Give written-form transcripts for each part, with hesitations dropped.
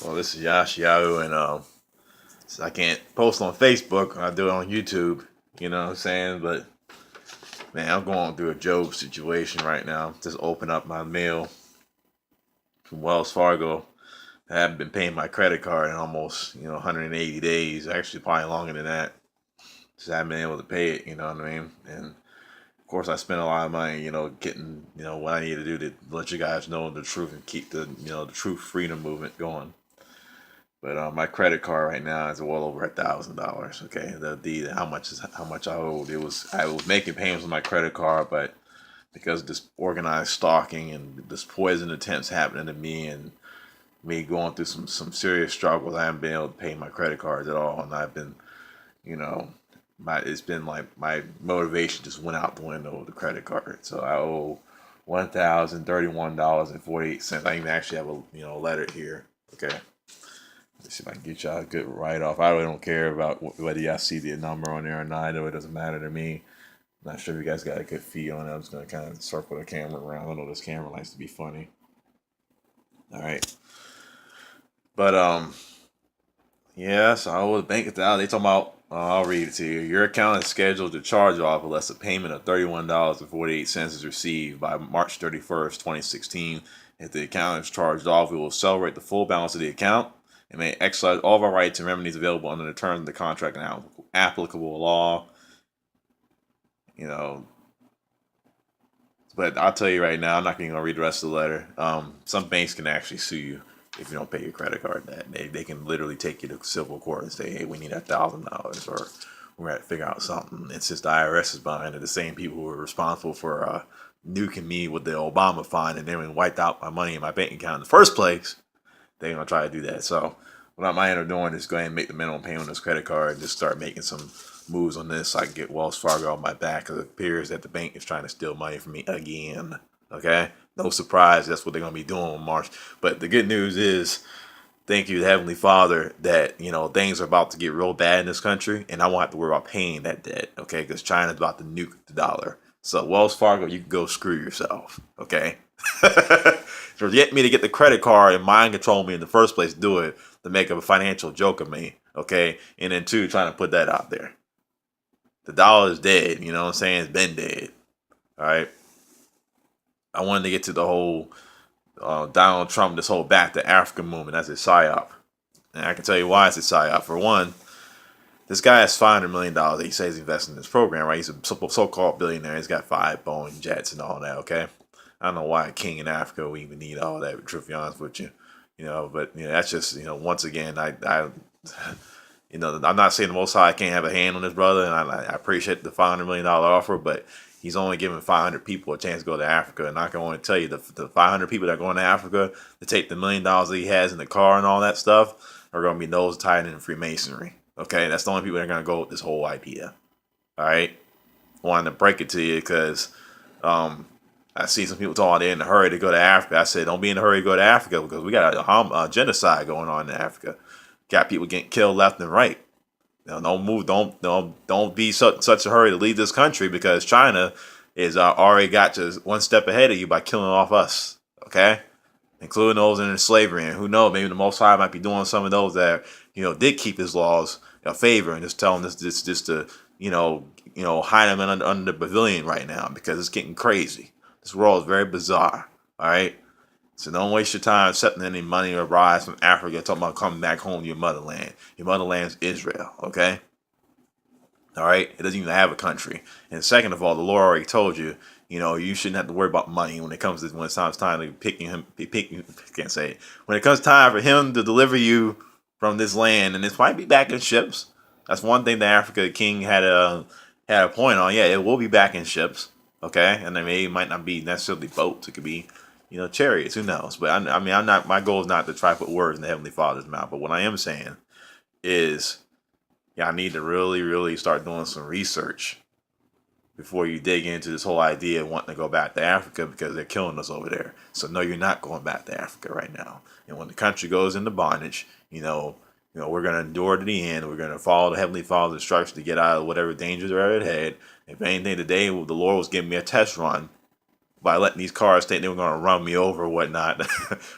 Well, this is Yash Yahoo, and so I can't post on Facebook. I do it on YouTube. You know what I'm saying? But man, I'm going through a Job situation right now. Just open up my mail from Wells Fargo. I haven't been paying my credit card in almost 180 days. Actually, probably longer than that. Just haven't been able to pay it. You know what I mean? And of course, I spent a lot of money. Getting what I need to do to let you guys know the truth and keep the truth freedom movement going. But my credit card right now is well over $1,000. Okay, the how much I owed. I was making payments with my credit card, but because of this organized stalking and this poison attempts happening to me and me going through some serious struggles, I haven't been able to pay my credit cards at all, and I've been you know it's been like my motivation just went out the window with the credit card. So I owe $1,031.48. I even actually have a letter here. Okay. Let's see if I can get y'all a good write-off. I really don't care about whether y'all see the number on there or not. I know it doesn't matter to me. I'm not sure if you guys got a good feel on it. I'm just going to kind of circle the camera around. I know this camera likes to be funny. All right. But, yeah, so I owe the bank $1,000. They talking about, I'll read it to you. Your account is scheduled to charge off unless a payment of $31.48 is received by March 31st, 2016. If the account is charged off, we will accelerate the full balance of the account and may exercise all of our rights and remedies available under the terms of the contract and applicable law. But I'll tell you right now, I'm not even going to read the rest of the letter. Some banks can actually sue you if you don't pay your credit card debt. They can literally take you to civil court and say, hey, we need $1,000 or we're going to figure out something. And since the IRS is behind it, the same people who were responsible for nuking me with the Obama fine and then wiped out my money in my bank account in the first place, they're going to try to do that. So what I might end up doing is go ahead and make the minimum payment on this credit card and just start making some moves on this so I can get Wells Fargo on my back, because it appears that the bank is trying to steal money from me again. Okay? No surprise, that's what they're going to be doing in March. But the good news is, thank you, Heavenly Father, that, things are about to get real bad in this country, and I won't have to worry about paying that debt, okay? Because China's about to nuke the dollar. So, Wells Fargo, you can go screw yourself, okay? For get me to get the credit card and mind control me in the first place, do it to make a financial joke of me, okay? And then two, trying to put that out there. The dollar is dead, you know what I'm saying? It's been dead, all right? I wanted to get to the whole Donald Trump, this whole back to Africa movement. That's a Psy Op. And I can tell you why it's a Psy Op. For one, this guy has $500 million that he says he's investing in this program, right? He's a so-called billionaire. He's got 5 Boeing jets and all that, okay? I don't know why a king in Africa would even need all that, to be honest with you. But that's just, once again, I'm not saying the Most High can't have a hand on this brother, and I appreciate the $500 million offer, but he's only giving 500 people a chance to go to Africa, and I can only tell you the 500 people that are going to Africa to take the $1 million that he has in the car and all that stuff are going to be nose tied in Freemasonry. Okay, that's the only people that are going to go with this whole idea. All right, wanted to break it to you because I see some people talking they're in a hurry to go to Africa. I said, don't be in a hurry to go to Africa because we got a genocide going on in Africa. Got people getting killed left and right. Don't move. Don't be such a hurry to leave this country because China is already got you one step ahead of you by killing off us. Okay, including those in slavery. And who knows? Maybe the Most High might be doing some of those that did keep His laws in favor and just tell them this just to hide them under the pavilion right now because it's getting crazy. This world is very bizarre. All right. So don't waste your time accepting any money or rise from Africa talking about coming back home to your motherland. Your motherland is Israel, okay? All right? It doesn't even have a country. And second of all, the Lord already told you, you shouldn't have to worry about money when it's time to can't say it. When it comes time for Him to deliver you from this land, and it might be back in ships. That's one thing the Africa king had a point on. Yeah, it will be back in ships, okay? And it might not be necessarily boats. It could be chariots, who knows? But I'm not, my goal is not to try to put words in the Heavenly Father's mouth. But what I am saying is, I need to really, really start doing some research before you dig into this whole idea of wanting to go back to Africa because they're killing us over there. So no, you're not going back to Africa right now. And when the country goes into bondage, we're going to endure to the end. We're going to follow the Heavenly Father's instructions to get out of whatever dangers are ahead. If anything, today the Lord was giving me a test run by letting these cars think they were going to run me over or whatnot,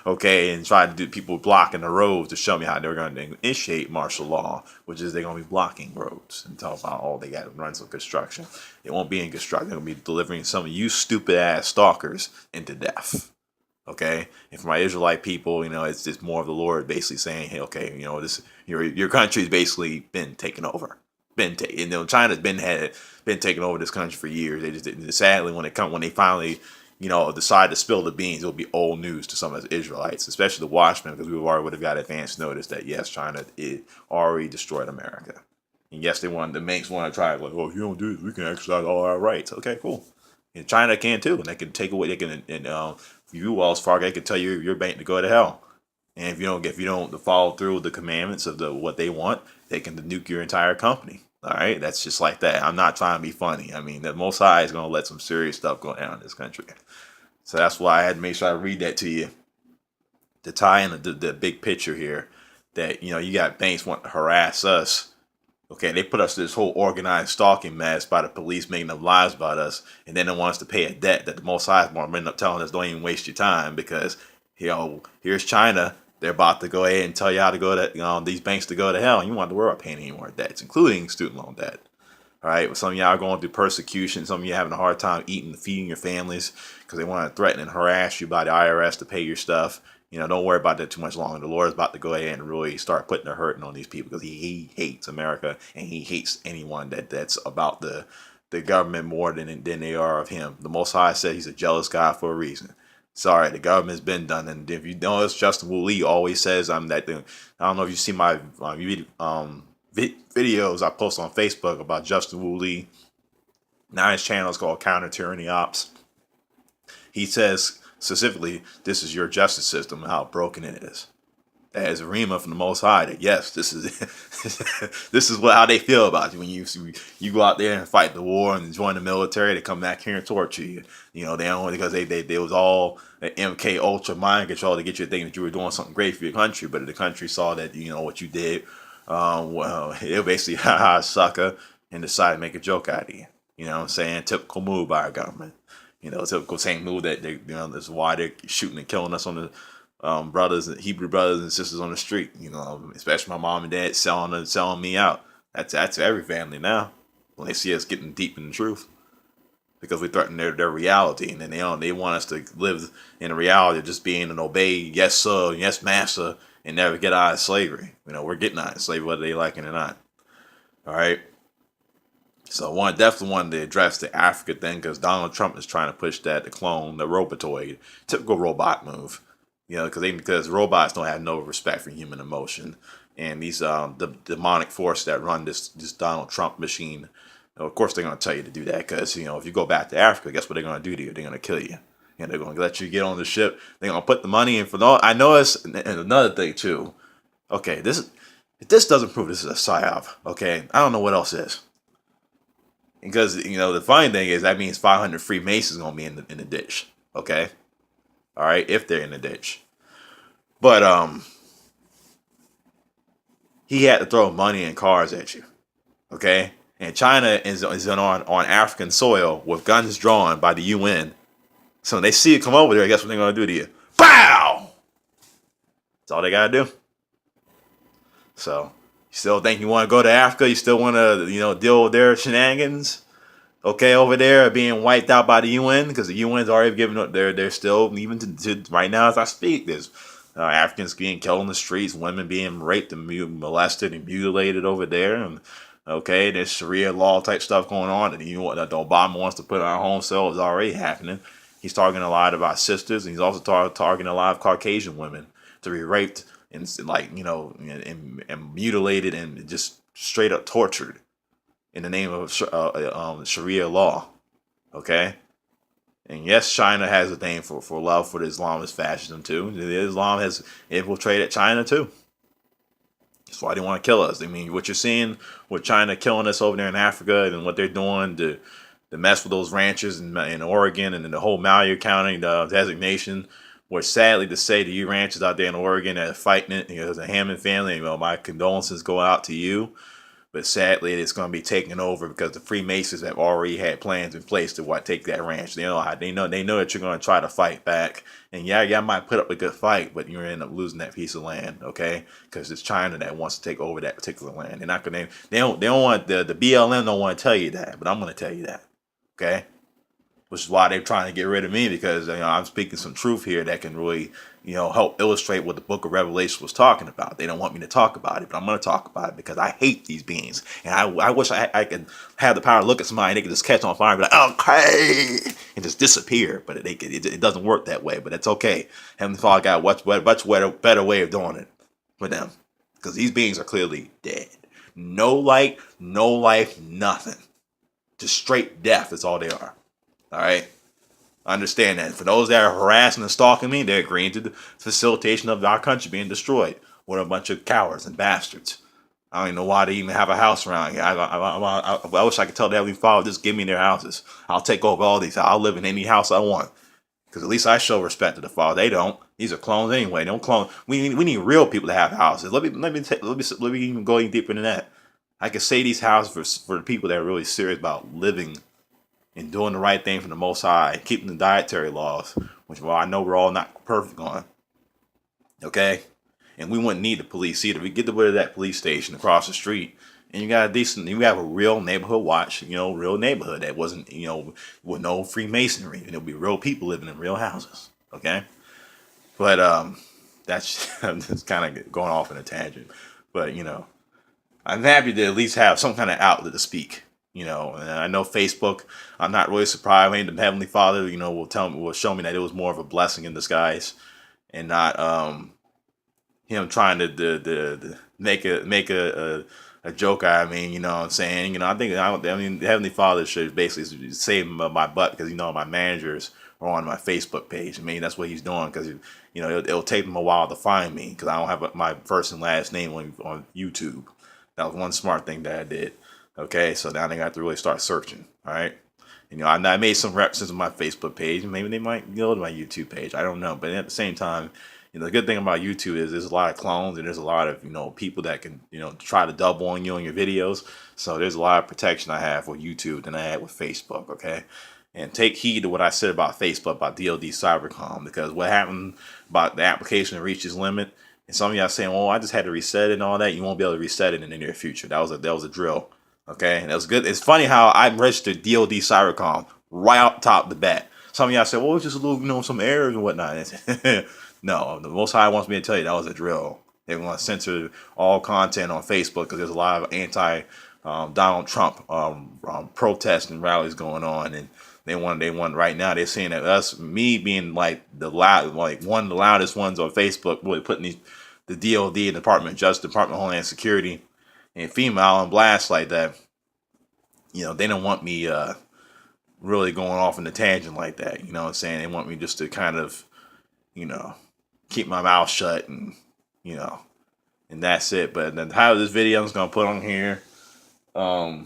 okay, and try to do people blocking the roads to show me how they were going to initiate martial law, which is they're going to be blocking roads and talk about, oh, they got to run some construction. It won't be in construction. They're going to be delivering some of you stupid ass stalkers into death. Okay, and for my Israelite people, it's just more of the Lord basically saying, hey, okay, this your country's basically been taken over, China's been taking over this country for years. They just sadly when they finally decide to spill the beans, it'll be old news to some of the Israelites, especially the Watchmen, because we already would have got advance notice that yes, China already destroyed America, and yes, the banks want to try like, oh, if you don't do this, we can exercise all our rights. Okay, cool. And China can too, and they can take away. They can, if you Wells Fargo, they can tell you your bank to go to hell. And if you don't follow through with the commandments of what they want, they can nuke your entire company. All right, that's just like that. I'm not trying to be funny. I mean, the Most High is going to let some serious stuff go down in this country. So that's why I had to make sure I read that to you to tie in the big picture here. That you got banks wanting to harass us. Okay, they put us to this whole organized stalking mess by the police making up lies about us, and then they want us to pay a debt that the Most High is going to end up telling us don't even waste your time because here's China. They're about to go ahead and tell you how to go to these banks to go to hell. And you want to worry about paying any more debts, including student loan debt. All right, well, some of y'all are going through persecution. Some of you are having a hard time feeding your families because they want to threaten and harass you by the IRS to pay your stuff. Don't worry about that too much longer. The Lord is about to go ahead and really start putting a hurting on these people because he hates America and he hates anyone that's about the government more than they are of him. The Most High said he's a jealous God for a reason. Sorry, the government's been done. And if you notice, Justin Wu Lee always says I'm that thing. I don't know if you see my videos I post on Facebook about Justin Wu Lee. Now his channel is called Counter Tyranny Ops. He says specifically, this is your justice system and how broken it is. That is a rhema from the Most High that yes, this is this is how they feel about you when you go out there and fight the war and join the military. They come back here and torture you. They only because they was all an MK Ultra mind control to get you to think that you were doing something great for your country, but if the country saw that what you did, well, it basically haha sucker and decided to make a joke out of you. You know what I'm saying? Typical move by our government. Typical same move that that's why they're shooting and killing us on the Hebrew brothers and sisters on the street. Especially my mom and dad selling me out. That's every family now when they see us getting deep in the truth because we threaten their reality, and then they want us to live in a reality of just being and obey yes sir, yes master, and never get out of slavery. We're getting out of slavery whether they like it or not. All right. So definitely wanted to address the Africa thing because Donald Trump is trying to push that to clone the Robotoid, typical robot move. Because robots don't have no respect for human emotion, and these the demonic force that run this Donald Trump machine, of course they're going to tell you to do that because if you go back to Africa, guess what they're going to do to you? They're going to kill you, and they're going to let you get on the ship. They're going to put the money in for no. I know it's and another thing too. Okay, this doesn't prove this is a psyop. Okay, I don't know what else is. Because the funny thing is that means 500 Freemasons going to be in the ditch. Okay. All right, if they're in the ditch. But he had to throw money and cars at you. Okay? And China is on African soil with guns drawn by the UN. So when they see it come over there, guess what they're going to do to you? Pow! That's all they got to do. So, you still think you want to go to Africa? You still want to, deal with their shenanigans? Okay, over there being wiped out by the UN because the UN's already given up. They're still even to right now as I speak. There's Africans being killed in the streets, women being raped and molested and mutilated over there, and okay, there's Sharia law type stuff going on. And that Obama wants to put on our home cell is already happening. He's talking a lot about sisters, and he's also targeting a lot of Caucasian women to be raped and and mutilated and just straight up tortured in the name of Sharia law, okay? And yes, China has a thing for love for the Islamist fascism too. The Islam has infiltrated China too. That's why they want to kill us. I mean, what you're seeing with China killing us over there in Africa and what they're doing to mess with those ranchers in Oregon and in the whole Malheur County designation, where sadly to say to you ranchers out there in Oregon that are fighting it, the Hammond family, my condolences go out to you. But sadly, it's going to be taken over because the Freemasons have already had plans in place to take that ranch. They know that you're going to try to fight back, and yeah, might put up a good fight, but you're going to end up losing that piece of land, okay? Because it's China that wants to take over that particular land. They're not going to. They don't want the BLM don't want to tell you that, but I'm going to tell you that, okay? Which is why they're trying to get rid of me, because I'm speaking some truth here that can really help illustrate what the book of Revelation was talking about. They don't want me to talk about it, but I'm going to talk about it because I hate these beings, and I wish I could have the power to look at somebody and they could just catch on fire and be like, okay, and just disappear. But it doesn't work that way. But it's okay. Heavenly Father got a much better way of doing it for them, because these beings are clearly dead. No light, no life, nothing. Just straight death is all they are. All right, understand that. For those that are harassing and stalking me, they're agreeing to the facilitation of our country being destroyed. What a bunch of cowards and bastards. I don't even know why they even have a house around here. I wish I could tell the Heavenly Father, just give me their houses. I'll take over all these. I'll live in any house I want. Because at least I show respect to the Father. They don't. These are clones anyway. They don't clone. We need real people to have houses. Let me even go even deeper than that. I can say these houses for the people that are really serious about living and doing the right thing for the Most High, keeping the dietary laws, which I know we're all not perfect on. Okay? And we wouldn't need the police either. We get rid of that police station across the street, and you have a real neighborhood watch, real neighborhood that wasn't, with no Freemasonry. And there'll be real people living in real houses. Okay? But that's I'm just kind of going off in a tangent. But I'm happy to at least have some kind of outlet to speak. And I know Facebook, I'm not really surprised. I mean, the Heavenly Father, will show me that it was more of a blessing in disguise, and not him trying to make a joke out of me. You know what I'm saying? The Heavenly Father should basically save my butt, because my managers are on my Facebook page. I mean, that's what he's doing, because it'll take him a while to find me, because I don't have my first and last name on YouTube. That was one smart thing that I did. Okay, so now they got to really start searching. All right, I made some references on my Facebook page, and maybe they might go to my YouTube page. I don't know, but at the same time, the good thing about YouTube is there's a lot of clones, and there's a lot of people that can try to double on you on your videos. So there's a lot of protection I have with YouTube than I had with Facebook. Okay, and take heed to what I said about Facebook, about DoD Cybercom, because what happened about the application to reach its limit, and some of y'all saying, "Oh, I just had to reset it and all that." You won't be able to reset it in the near future. That was a drill. Okay, and that was good. It's funny how I registered DoD Cybercom right out top of the bat. Some of y'all said, well, it's just a little, some errors and whatnot. No, the Most High wants me to tell you that was a drill. They want to censor all content on Facebook because there's a lot of anti Donald Trump protests and rallies going on, and they want right now. They're saying that me being like one of the loudest ones on Facebook, really putting the DoD, Department of Justice, Department of Homeland Security, and FEMA on blast like that. They don't want me really going off in a tangent like that. You know what I'm saying? They want me just to kind of, keep my mouth shut, and and that's it. But the title of this video I'm just gonna put on here, the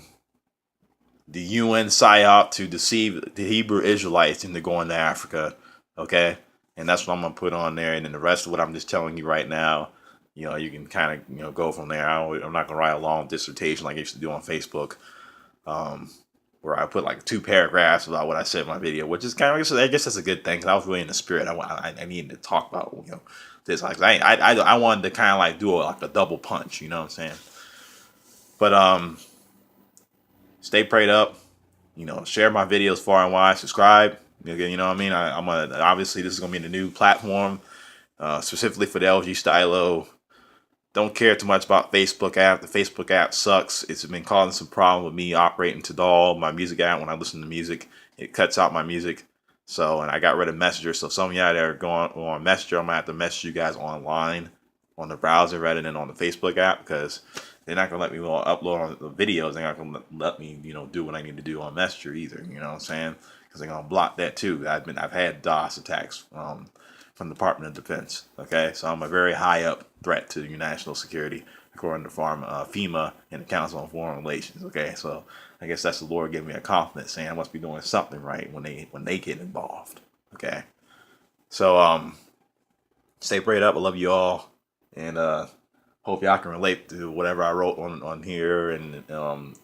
UN Psy Op to deceive the Hebrew Israelites into going to Africa. Okay, and that's what I'm gonna put on there, and then the rest of what I'm just telling you right now, you can kind of go from there. I'm not gonna write a long dissertation like I used to do on Facebook, where I put like 2 paragraphs about what I said in my video, which is kind of, I guess that's a good thing, because I was really in the spirit. I needed to talk about this. Like I wanted to kind of like do a double punch. You know what I'm saying? But stay prayed up. Share my videos far and wide. Subscribe. You know what I mean? I'm gonna, obviously this is gonna be the new platform, specifically for the LG Stylo. Don't care too much about Facebook app. The Facebook app sucks. It's been causing some problem with me operating Tidal, my music app. When I listen to music, it cuts out my music. So, and I got rid of Messenger. So some of y'all that are going on Messenger, I'm gonna have to message you guys online on the browser rather than on the Facebook app, because they're not gonna let me upload on the videos. They're not gonna let me, do what I need to do on Messenger either. You know what I'm saying? Because they're gonna block that too. I've had DOS attacks from the Department of Defense. Okay, so I'm a very high up threat to your national security, according to FEMA and the Council on Foreign Relations. Okay, so I guess that's the Lord giving me a compliment, saying I must be doing something right when they get involved. Okay, so stay prayed up. I love you all, and hope y'all can relate to whatever I wrote on here, and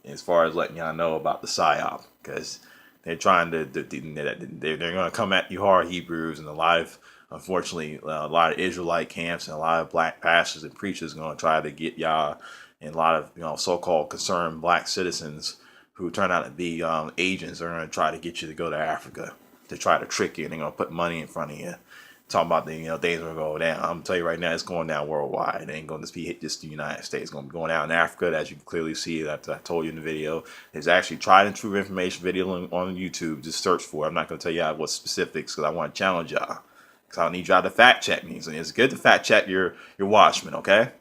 as far as letting y'all know about the psyop, because they're trying to they're going to come at you hard, Hebrews, and a lot of, unfortunately, a lot of Israelite camps and a lot of black pastors and preachers going to try to get y'all, and a lot of so-called concerned black citizens who turn out to be agents are going to try to get you to go to Africa to try to trick you, and they're going to put money in front of you. Talking about the things are going to go down. I'm gonna tell you right now, it's going down worldwide. It ain't going to be just the United States. It's going to be going down in Africa, as you can clearly see. That I told you in the video. There's actually tried and true information video on YouTube. Just search for it. I'm not going to tell you what specifics because I want to challenge y'all. Because I need y'all to fact check me. So it's good to fact check your watchmen, okay?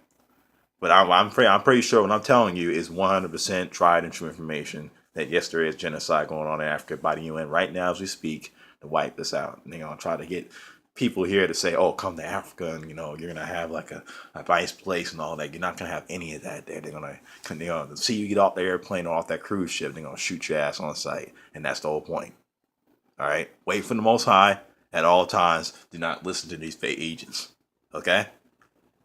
But I'm pretty sure what I'm telling you is 100% tried and true information. That yes, there is genocide going on in Africa by the UN right now as we speak to wipe this out. And they're going to try to get people here to say, oh, come to Africa and, you're going to have like a nice place and all that. You're not going to have any of that there. They're going to see you get off the airplane or off that cruise ship. They're going to shoot your ass on sight. And that's the whole point. All right. Wait for the Most High at all times. Do not listen to these fake agents. Okay.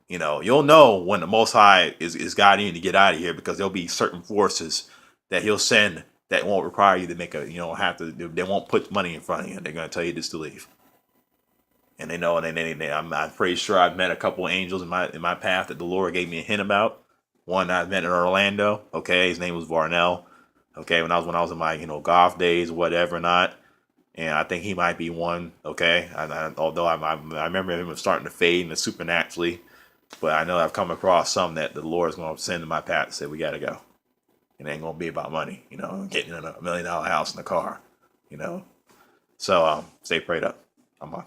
You'll know when the Most High is guiding you to get out of here, because there'll be certain forces that he'll send that won't require you to make they won't put money in front of you. They're going to tell you just to leave. And they know, and I'm pretty sure I've met a couple of angels in my path that the Lord gave me a hint about. One I met in Orlando. Okay, his name was Varnell. Okay, when I was in my golf days, whatever not, and I think he might be one. Okay, although I remember him starting to fade and supernaturally, but I know I've come across some that the Lord's going to send in my path to say we got to go. It ain't going to be about money, getting in $1 million house and a car, So stay prayed up. I'm on.